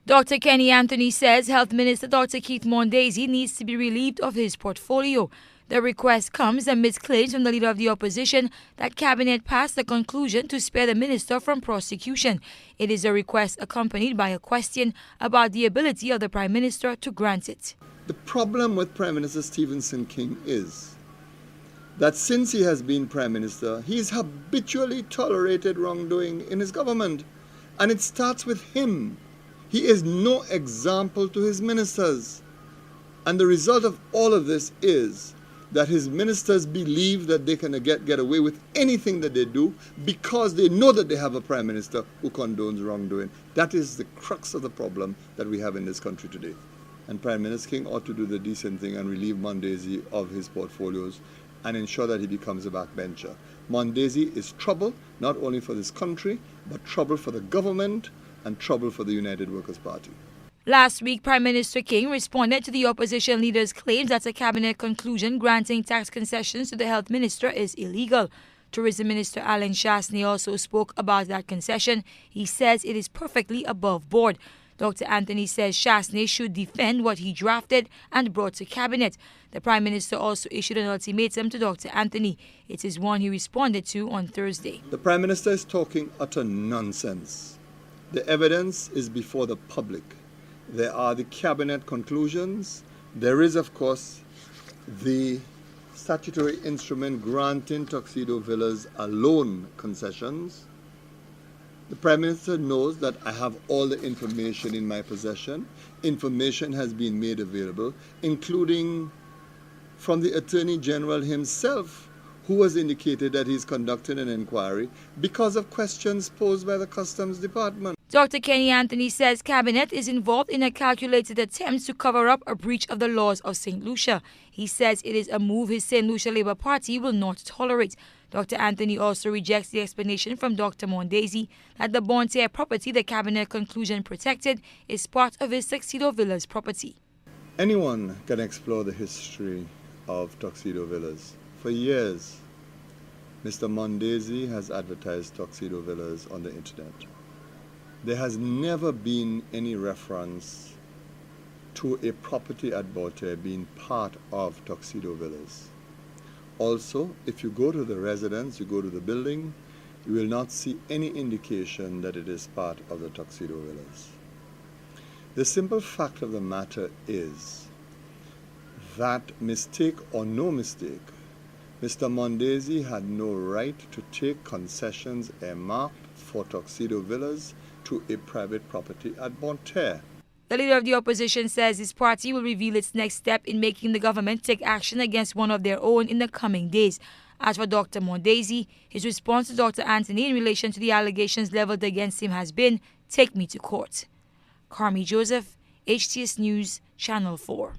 Dr. Kenny Anthony says Health Minister Dr. Keith Mondesir needs to be relieved of his portfolio. The request comes amidst claims from the leader of the opposition that Cabinet passed a conclusion to spare the minister from prosecution. It is a request accompanied by a question about the ability of the Prime Minister to grant it. The problem with Prime Minister Stephenson King is that since he has been Prime Minister, he's habitually tolerated wrongdoing in his government. And it starts with him. He is no example to his ministers. And the result of all of this is that his ministers believe that they can get away with anything that they do because they know that they have a Prime Minister who condones wrongdoing. That is the crux of the problem that we have in this country today. And Prime Minister King ought to do the decent thing and relieve Mondesir of his portfolios and ensure that he becomes a backbencher. Mondesir is trouble, not only for this country, but trouble for the government and trouble for the United Workers' Party. Last week, Prime Minister King responded to the opposition leader's claims that a cabinet conclusion granting tax concessions to the health minister is illegal. Tourism Minister Alan Shasney also spoke about that concession. He says it is perfectly above board. Dr. Anthony says Shasney should defend what he drafted and brought to cabinet. The Prime Minister also issued an ultimatum to Dr. Anthony. It is one he responded to on Thursday. The Prime Minister is talking utter nonsense. The evidence is before the public. There are the cabinet conclusions. There is, of course, the statutory instrument granting Tuxedo Villas alone concessions. The Prime Minister knows that I have all the information in my possession. Information has been made available, including from the Attorney General himself, who has indicated that he's conducting an inquiry because of questions posed by the Customs Department. Dr. Kenny Anthony says Cabinet is involved in a calculated attempt to cover up a breach of the laws of St. Lucia. He says it is a move his St. Lucia Labour Party will not tolerate. Dr. Anthony also rejects the explanation from Dr. Mondesir that the Mondesir property the Cabinet conclusion protected is part of his Tuxedo Villas property. Anyone can explore the history of Tuxedo Villas. For years, Mr. Mondesir has advertised Tuxedo Villas on the internet. There has never been any reference to a property at Mondesir being part of Tuxedo Villas. Also, if you go to the residence, you go to the building, you will not see any indication that it is part of the Tuxedo Villas. The simple fact of the matter is that, mistake or no mistake, Mr. Mondesir had no right to take concessions earmarked for Tuxedo Villas to a private property at Mondesir. The leader of the opposition says his party will reveal its next step in making the government take action against one of their own in the coming days. As for Dr. Mondesir, his response to Dr. Anthony in relation to the allegations leveled against him has been, "Take me to court." Carmi Joseph, HTS News, Channel 4.